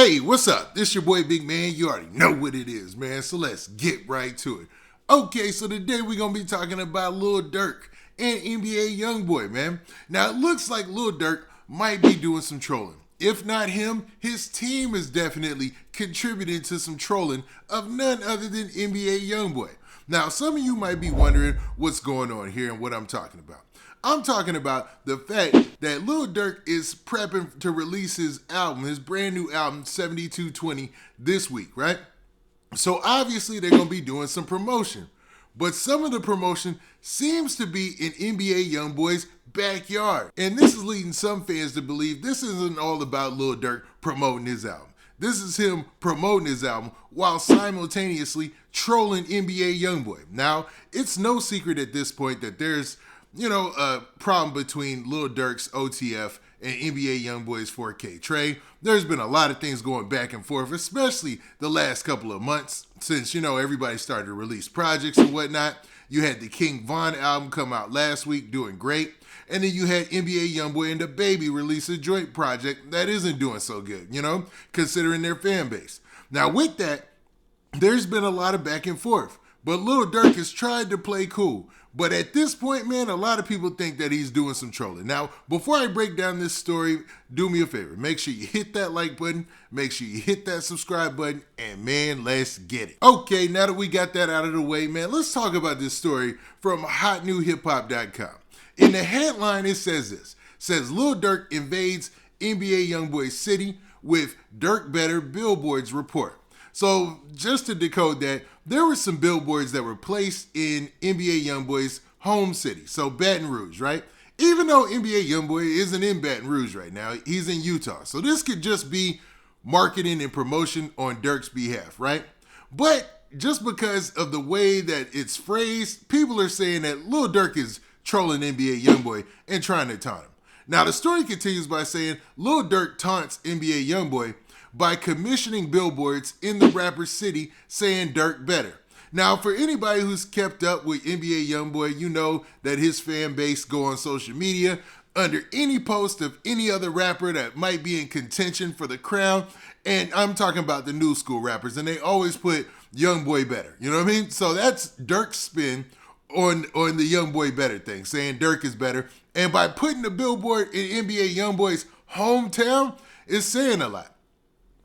Hey, what's up? This your boy Big Man. You already know what it is, man. So let's get right to it. Okay, so today we're going to be talking about Lil Durk and NBA Youngboy, man. Now, it looks like Lil Durk might be doing some trolling. If not him, his team is definitely contributing to some trolling of none other than NBA Youngboy. Now, some of you might be wondering what's going on here and what I'm talking about. I'm talking about the fact that Lil Durk is prepping to release his album, his brand new album, 7220, this week, right? So obviously they're going to be doing some promotion. But some of the promotion seems to be in NBA Youngboy's backyard. And this is leading some fans to believe this isn't all about Lil Durk promoting his album. This is him promoting his album while simultaneously trolling NBA Youngboy. Now, it's no secret at this point that there's a problem between Lil Durk's OTF and NBA Youngboy's 4K Trey. There's been a lot of things going back and forth, especially the last couple of months since, everybody started to release projects and whatnot. You had the King Von album come out last week doing great. And then you had NBA Youngboy and DaBaby release a joint project that isn't doing so good, considering their fan base. Now with that, there's been a lot of back and forth. But Lil Durk has tried to play cool. But at this point, man, a lot of people think that he's doing some trolling. Now, before I break down this story, do me a favor. Make sure you hit that like button. Make sure you hit that subscribe button. And, man, let's get it. Okay, now that we got that out of the way, man, let's talk about this story from hotnewhiphop.com. In the headline, it says this. It says, Lil Durk invades NBA Youngboy city with Dirk Better Billboards report. So just to decode that, there were some billboards that were placed in NBA Youngboy's home city, so Baton Rouge, right? Even though NBA Youngboy isn't in Baton Rouge right now, he's in Utah. So this could just be marketing and promotion on Dirk's behalf, right? But just because of the way that it's phrased, people are saying that Lil Durk is trolling NBA Youngboy and trying to taunt him. Now the story continues by saying Lil Durk taunts NBA Youngboy by commissioning billboards in the rapper's city saying Dirk Better. Now, for anybody who's kept up with NBA Youngboy, you know that his fan base go on social media under any post of any other rapper that might be in contention for the crown. And I'm talking about the new school rappers, and they always put Youngboy Better. You know what I mean? So that's Dirk's spin on the Youngboy Better thing, saying Dirk is better. And by putting the billboard in NBA Youngboy's hometown, it's saying a lot.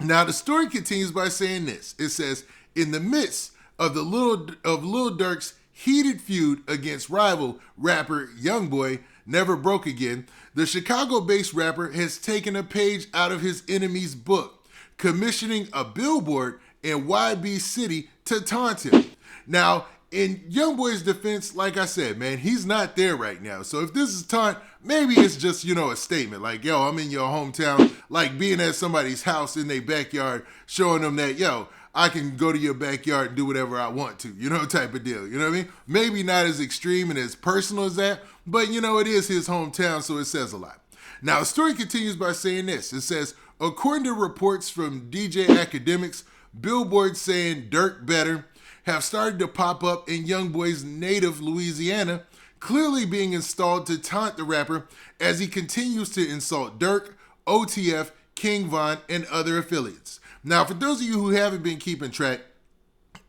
Now, the story continues by saying this. It says, in the midst of Lil Durk's heated feud against rival rapper Youngboy, Never Broke Again, the Chicago-based rapper has taken a page out of his enemy's book, commissioning a billboard in YB City to taunt him. Now, in Youngboy's defense, like I said, man, he's not there right now. So if this is taunt, maybe it's just, a statement like, yo, I'm in your hometown, like being at somebody's house in their backyard, showing them that, yo, I can go to your backyard and do whatever I want to, type of deal. You know what I mean? Maybe not as extreme and as personal as that, but, it is his hometown, so it says a lot. Now, the story continues by saying this. It says, according to reports from DJ Academics, billboards saying Dirk Better have started to pop up in Youngboy's native Louisiana, clearly being installed to taunt the rapper as he continues to insult Dirk, OTF, King Von, and other affiliates. Now, for those of you who haven't been keeping track,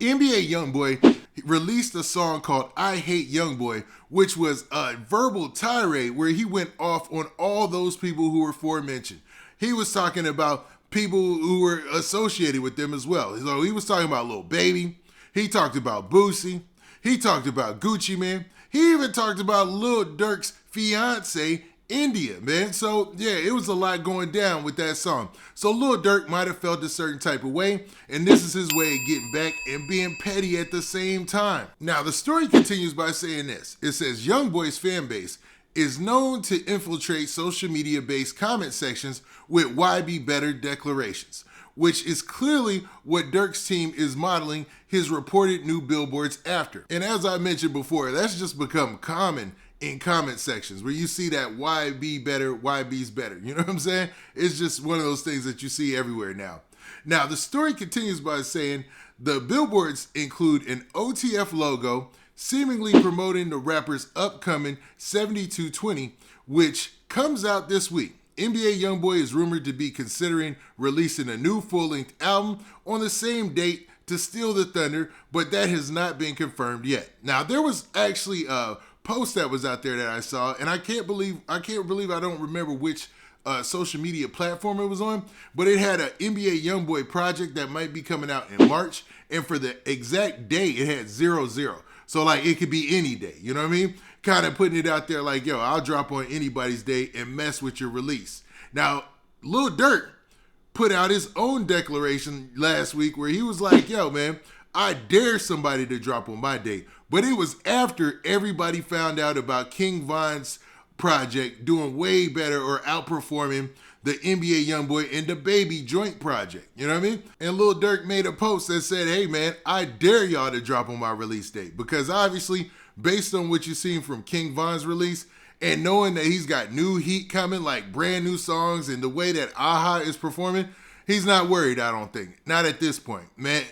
NBA Youngboy released a song called I Hate Youngboy, which was a verbal tirade where he went off on all those people who were aforementioned. He was talking about people who were associated with them as well. So he was talking about Lil Baby. He talked about Boosie. He talked about Gucci Mane. He even talked about Lil Durk's fiance, India, man. So, yeah, it was a lot going down with that song. So Lil Durk might have felt a certain type of way, and this is his way of getting back and being petty at the same time. Now, the story continues by saying this. It says, Youngboy's fan base is known to infiltrate social media-based comment sections with YB Better declarations, which is clearly what Dirk's team is modeling his reported new billboards after. And as I mentioned before, that's just become common in comment sections where you see that YB better, YB's better. You know what I'm saying? It's just one of those things that you see everywhere now. Now, the story continues by saying the billboards include an OTF logo seemingly promoting the rapper's upcoming 7220, which comes out this week. NBA Youngboy is rumored to be considering releasing a new full-length album on the same date to steal the thunder, but that has not been confirmed yet. Now, there was actually a post that was out there that I saw, and I can't believe I don't remember which social media platform it was on, but it had an NBA Youngboy project that might be coming out in March, and for the exact day, it had 00. So, like, it could be any day, you know what I mean? Kind of putting it out there like, yo, I'll drop on anybody's day and mess with your release. Now, Lil Durk put out his own declaration last week where he was like, yo, man, I dare somebody to drop on my day. But it was after everybody found out about King Von's project doing way better or outperforming the NBA Youngboy and the Baby joint project. You know what I mean? And Lil Durk made a post that said, hey, man, I dare y'all to drop on my release date. Because obviously, based on what you've seen from King Von's release, and knowing that he's got new heat coming, like brand new songs, and the way that Aha is performing, he's not worried, I don't think. Not at this point, man.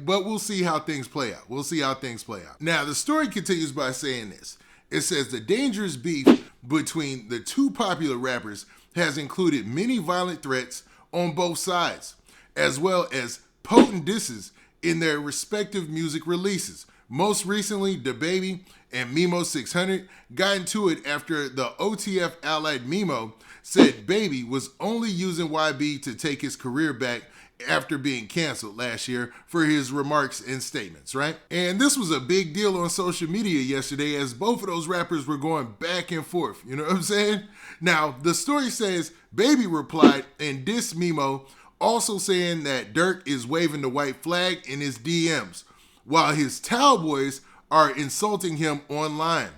But we'll see how things play out. We'll see how things play out. Now, the story continues by saying this. It says the dangerous beef between the two popular rappers has included many violent threats on both sides, as well as potent disses in their respective music releases. Most recently, DaBaby and Memo 600 got into it after the OTF allied Memo said Baby was only using YB to take his career back after being canceled last year for his remarks and statements, right? And this was a big deal on social media yesterday as both of those rappers were going back and forth, you know what I'm saying? Now, the story says Baby replied and dissed Memo, also saying that Dirk is waving the white flag in his DMs, while his towel boys are insulting him online.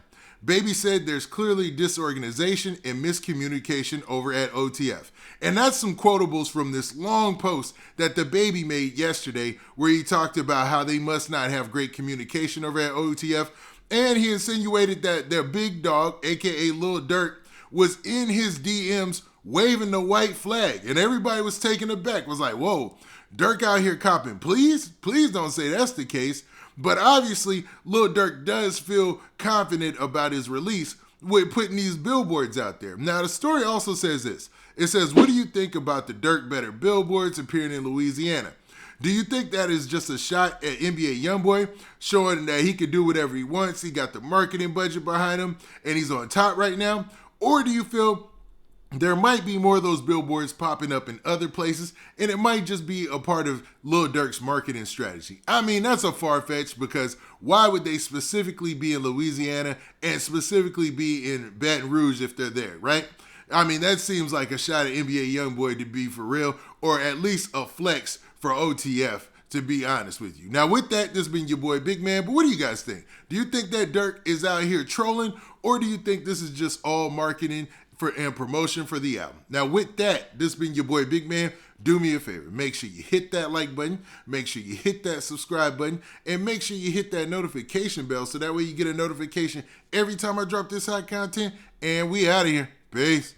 Baby said there's clearly disorganization and miscommunication over at OTF. And that's some quotables from this long post that DaBaby made yesterday where he talked about how they must not have great communication over at OTF. And he insinuated that their big dog, aka Lil Durk, was in his DMs waving the white flag. And everybody was taken aback, was like, whoa, Durk out here copping. Please don't say that's the case. But obviously, Lil Durk does feel confident about his release with putting these billboards out there. Now, the story also says this. It says, what do you think about the Dirk Better billboards appearing in Louisiana? Do you think that is just a shot at NBA Youngboy, showing that he can do whatever he wants, he got the marketing budget behind him, and he's on top right now? Or do you feel there might be more of those billboards popping up in other places, and it might just be a part of Lil Durk's marketing strategy? I mean, that's a far-fetched, because why would they specifically be in Louisiana and specifically be in Baton Rouge if they're there, right? I mean, that seems like a shot at NBA Youngboy to be for real, or at least a flex for OTF, to be honest with you. Now, with that, this has been your boy Big Man, but what do you guys think? Do you think that Dirk is out here trolling, or do you think this is just all marketing and promotion for the album? Now, with that, this has been your boy Big Man. Do me a favor. Make sure you hit that like button. Make sure you hit that subscribe button. And make sure you hit that notification bell so that way you get a notification every time I drop this hot content. And we out of here. Peace.